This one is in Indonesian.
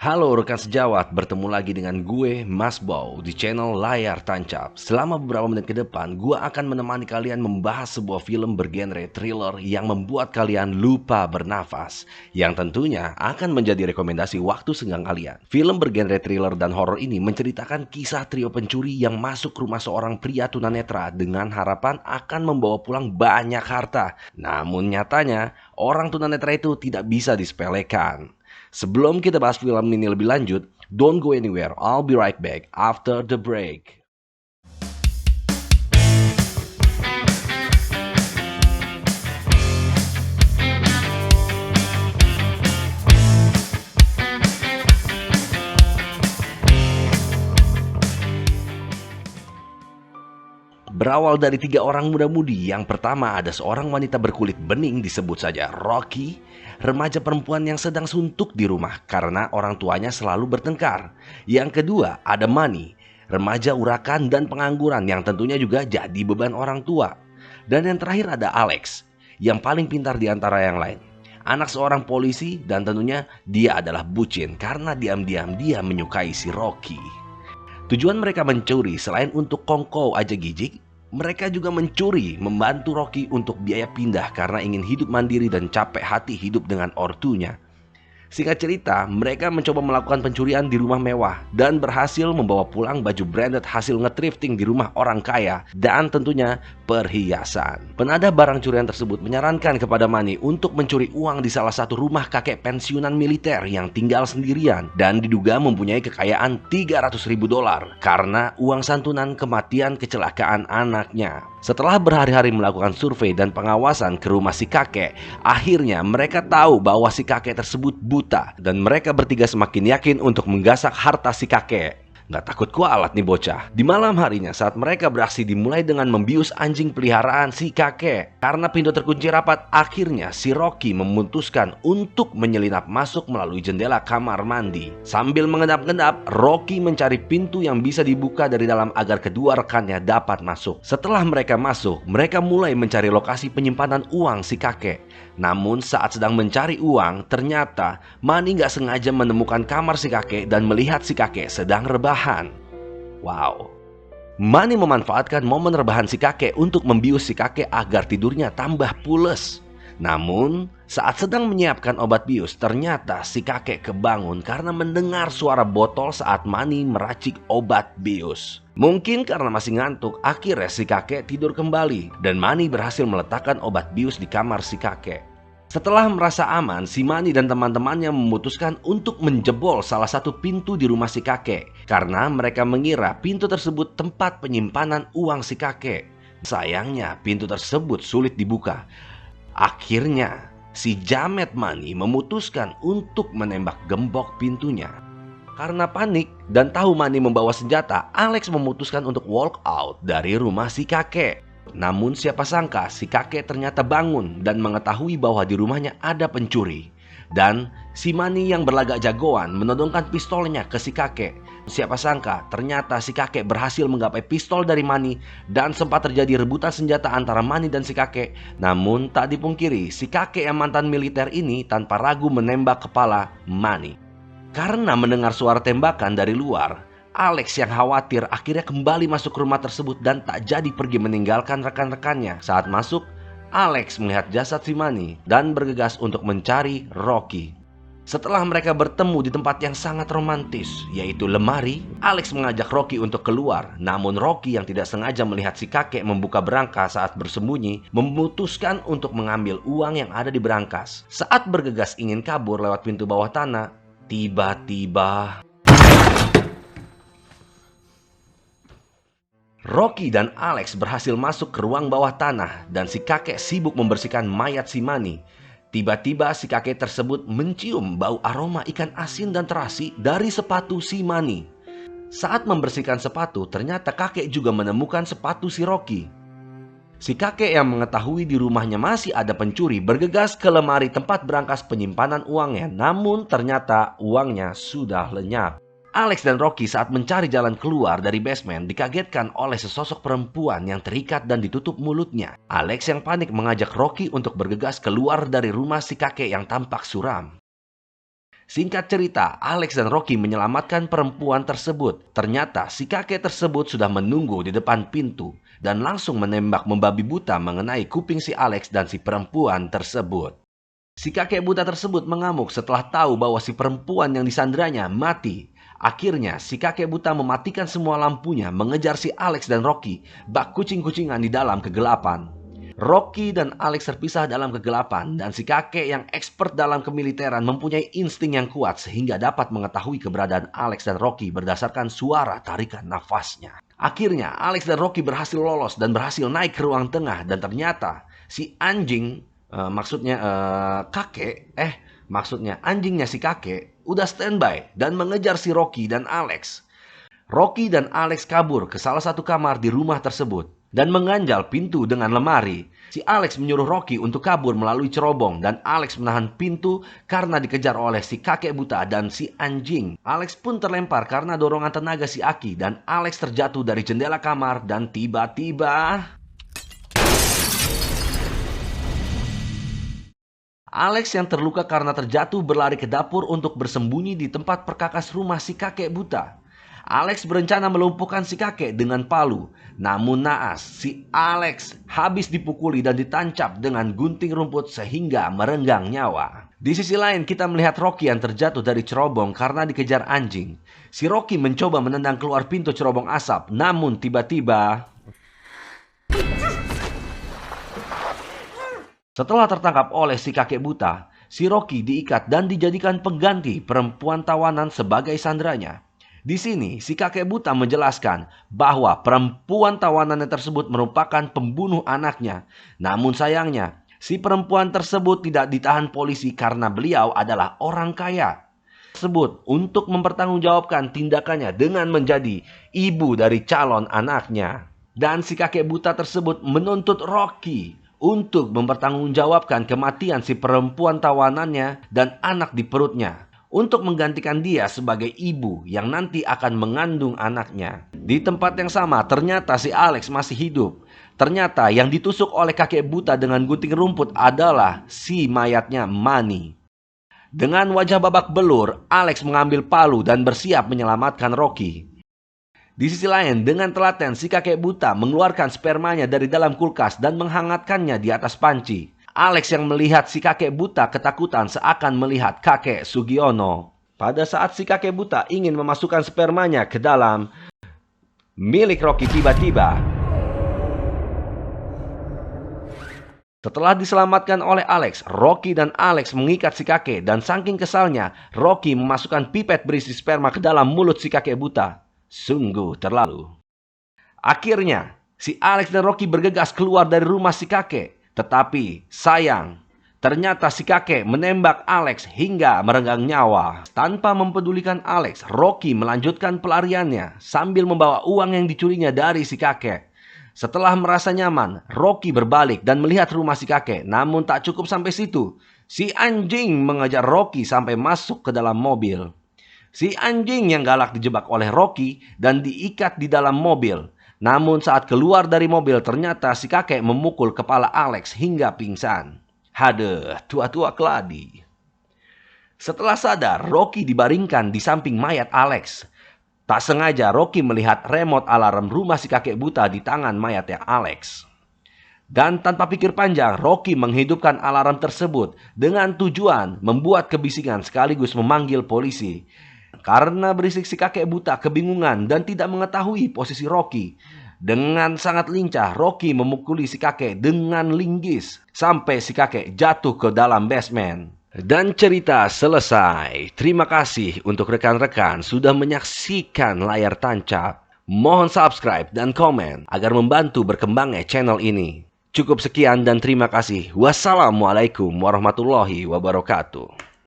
Halo rekan sejawat, bertemu lagi dengan gue, Mas Bow, di channel Layar Tancap. Selama beberapa menit ke depan, gue akan menemani kalian membahas sebuah film bergenre thriller yang membuat kalian lupa bernafas, yang tentunya akan menjadi rekomendasi waktu senggang kalian. Film bergenre thriller dan horor ini menceritakan kisah trio pencuri yang masuk rumah seorang pria tunanetra dengan harapan akan membawa pulang banyak harta. Namun nyatanya, orang tunanetra itu tidak bisa disepelekan. Sebelum kita bahas film ini lebih lanjut, don't go anywhere. I'll be right back after the break. Berawal dari tiga orang muda-mudi, yang pertama ada seorang wanita berkulit bening disebut saja Rocky, remaja perempuan yang sedang suntuk di rumah karena orang tuanya selalu bertengkar. Yang kedua ada Manny, remaja urakan dan pengangguran yang tentunya juga jadi beban orang tua. Dan yang terakhir ada Alex, yang paling pintar di antara yang lain. Anak seorang polisi dan tentunya dia adalah bucin karena diam-diam dia menyukai si Rocky. Tujuan mereka mencuri selain untuk kongkow aja gijik, mereka juga mencuri membantu Rocky untuk biaya pindah karena ingin hidup mandiri dan capek hati hidup dengan ortunya. Singkat cerita, mereka mencoba melakukan pencurian di rumah mewah dan berhasil membawa pulang baju branded hasil ngethrifting di rumah orang kaya dan tentunya perhiasan. Penadah barang curian tersebut menyarankan kepada Manny untuk mencuri uang di salah satu rumah kakek pensiunan militer yang tinggal sendirian dan diduga mempunyai kekayaan $300.000 karena uang santunan kematian kecelakaan anaknya. Setelah berhari-hari melakukan survei dan pengawasan ke rumah si kakek, akhirnya mereka tahu bahwa si kakek tersebut buta dan mereka bertiga semakin yakin untuk menggasak harta si kakek. Nggak takut kualat nih bocah. Di malam harinya saat mereka beraksi dimulai dengan membius anjing peliharaan si kakek. Karena pintu terkunci rapat, akhirnya si Rocky memutuskan untuk menyelinap masuk melalui jendela kamar mandi. Sambil mengendap-endap, Rocky mencari pintu yang bisa dibuka dari dalam agar kedua rekannya dapat masuk. Setelah mereka masuk, mereka mulai mencari lokasi penyimpanan uang si kakek. Namun saat sedang mencari uang, ternyata Manny nggak sengaja menemukan kamar si kakek dan melihat si kakek sedang rebahan. Wow. Manny memanfaatkan momen rebahan si kakek untuk membius si kakek agar tidurnya tambah pules. Namun saat sedang menyiapkan obat bius, ternyata si kakek kebangun karena mendengar suara botol saat Manny meracik obat bius. Mungkin karena masih ngantuk, akhirnya si kakek tidur kembali dan Manny berhasil meletakkan obat bius di kamar si kakek. Setelah merasa aman, si Manny dan teman-temannya memutuskan untuk menjebol salah satu pintu di rumah si kakek karena mereka mengira pintu tersebut tempat penyimpanan uang si kakek. Sayangnya pintu tersebut sulit dibuka. Akhirnya si Jamet Manny memutuskan untuk menembak gembok pintunya. Karena panik dan tahu Manny membawa senjata, Alex memutuskan untuk walk out dari rumah si kakek. Namun siapa sangka si kakek ternyata bangun dan mengetahui bahwa di rumahnya ada pencuri. Dan si Manny yang berlagak jagoan menodongkan pistolnya ke si kakek. Siapa sangka ternyata si kakek berhasil menggapai pistol dari Manny dan sempat terjadi rebutan senjata antara Manny dan si kakek. Namun tak dipungkiri, si kakek yang mantan militer ini tanpa ragu menembak kepala Manny. Karena mendengar suara tembakan dari luar, Alex yang khawatir akhirnya kembali masuk ke rumah tersebut dan tak jadi pergi meninggalkan rekan-rekannya. Saat masuk, Alex melihat jasad si Manny dan bergegas untuk mencari Rocky. Setelah mereka bertemu di tempat yang sangat romantis, yaitu lemari, Alex mengajak Rocky untuk keluar. Namun Rocky yang tidak sengaja melihat si kakek membuka berangkas saat bersembunyi, memutuskan untuk mengambil uang yang ada di berangkas. Saat bergegas ingin kabur lewat pintu bawah tanah, tiba-tiba Rocky dan Alex berhasil masuk ke ruang bawah tanah dan si kakek sibuk membersihkan mayat si Manny. Tiba-tiba si kakek tersebut mencium bau aroma ikan asin dan terasi dari sepatu si Manny. Saat membersihkan sepatu, ternyata kakek juga menemukan sepatu si Rocky. Si kakek yang mengetahui di rumahnya masih ada pencuri bergegas ke lemari tempat berangkas penyimpanan uangnya. Namun ternyata uangnya sudah lenyap. Alex dan Rocky saat mencari jalan keluar dari basement dikagetkan oleh sesosok perempuan yang terikat dan ditutup mulutnya. Alex yang panik mengajak Rocky untuk bergegas keluar dari rumah si kakek yang tampak suram. Singkat cerita, Alex dan Rocky menyelamatkan perempuan tersebut. Ternyata si kakek tersebut sudah menunggu di depan pintu dan langsung menembak membabi buta mengenai kuping si Alex dan si perempuan tersebut. Si kakek buta tersebut mengamuk setelah tahu bahwa si perempuan yang disandranya mati. Akhirnya si kakek buta mematikan semua lampunya mengejar si Alex dan Rocky bak kucing-kucingan di dalam kegelapan. Rocky dan Alex terpisah dalam kegelapan dan si kakek yang expert dalam kemiliteran mempunyai insting yang kuat sehingga dapat mengetahui keberadaan Alex dan Rocky berdasarkan suara tarikan nafasnya. Akhirnya Alex dan Rocky berhasil lolos dan berhasil naik ke ruang tengah dan ternyata si anjing, maksudnya anjingnya si kakek udah standby dan mengejar si Rocky dan Alex. Rocky dan Alex kabur ke salah satu kamar di rumah tersebut dan mengganjal pintu dengan lemari. Si Alex menyuruh Rocky untuk kabur melalui cerobong dan Alex menahan pintu karena dikejar oleh si kakek buta dan si anjing. Alex pun terlempar karena dorongan tenaga si Aki dan Alex terjatuh dari jendela kamar dan tiba-tiba Alex yang terluka karena terjatuh berlari ke dapur untuk bersembunyi di tempat perkakas rumah si kakek buta. Alex berencana melumpuhkan si kakek dengan palu. Namun naas, si Alex habis dipukuli dan ditancap dengan gunting rumput sehingga merenggang nyawa. Di sisi lain kita melihat Rocky yang terjatuh dari cerobong karena dikejar anjing. Si Rocky mencoba menendang keluar pintu cerobong asap, namun tiba-tiba setelah tertangkap oleh si kakek buta, si Rocky diikat dan dijadikan pengganti perempuan tawanan sebagai sandranya. Di sini, si kakek buta menjelaskan bahwa perempuan tawanan tersebut merupakan pembunuh anaknya. Namun sayangnya, si perempuan tersebut tidak ditahan polisi karena beliau adalah orang kaya. Tersebut untuk mempertanggungjawabkan tindakannya dengan menjadi ibu dari calon anaknya. Dan si kakek buta tersebut menuntut Rocky untuk mempertanggungjawabkan kematian si perempuan tawanannya dan anak di perutnya, untuk menggantikan dia sebagai ibu yang nanti akan mengandung anaknya. Di tempat yang sama, ternyata si Alex masih hidup. Ternyata yang ditusuk oleh kakek buta dengan gunting rumput adalah si mayatnya Manny. Dengan wajah babak belur, Alex mengambil palu dan bersiap menyelamatkan Rocky. Di sisi lain, dengan telaten si kakek buta mengeluarkan spermanya dari dalam kulkas dan menghangatkannya di atas panci. Alex yang melihat si kakek buta ketakutan seakan melihat kakek Sugiono. Pada saat si kakek buta ingin memasukkan spermanya ke dalam milik Rocky, tiba-tiba setelah diselamatkan oleh Alex, Rocky dan Alex mengikat si kakek dan saking kesalnya, Rocky memasukkan pipet berisi sperma ke dalam mulut si kakek buta. Sungguh terlalu. Akhirnya, si Alex dan Rocky bergegas keluar dari rumah si kakek. Tetapi sayang, ternyata si kakek menembak Alex hingga merenggang nyawa. Tanpa mempedulikan Alex, Rocky melanjutkan pelariannya sambil membawa uang yang dicurinya dari si kakek. Setelah merasa nyaman, Rocky berbalik dan melihat rumah si kakek. Namun tak cukup sampai situ. Si anjing mengejar Rocky sampai masuk ke dalam mobil. Si anjing yang galak dijebak oleh Rocky dan diikat di dalam mobil. Namun saat keluar dari mobil ternyata si kakek memukul kepala Alex hingga pingsan. Hadeh, tua-tua keladi. Setelah sadar, Rocky dibaringkan di samping mayat Alex. Tak sengaja Rocky melihat remote alarm rumah si kakek buta di tangan mayatnya Alex. Dan tanpa pikir panjang, Rocky menghidupkan alarm tersebut dengan tujuan membuat kebisingan sekaligus memanggil polisi. Karena berisik si kakek buta kebingungan dan tidak mengetahui posisi Rocky. Dengan sangat lincah, Rocky memukuli si kakek dengan linggis sampai si kakek jatuh ke dalam basement. Dan cerita selesai. Terima kasih untuk rekan-rekan sudah menyaksikan layar tancap. Mohon subscribe dan komen agar membantu berkembangnya channel ini. Cukup sekian dan terima kasih. Wassalamualaikum warahmatullahi wabarakatuh.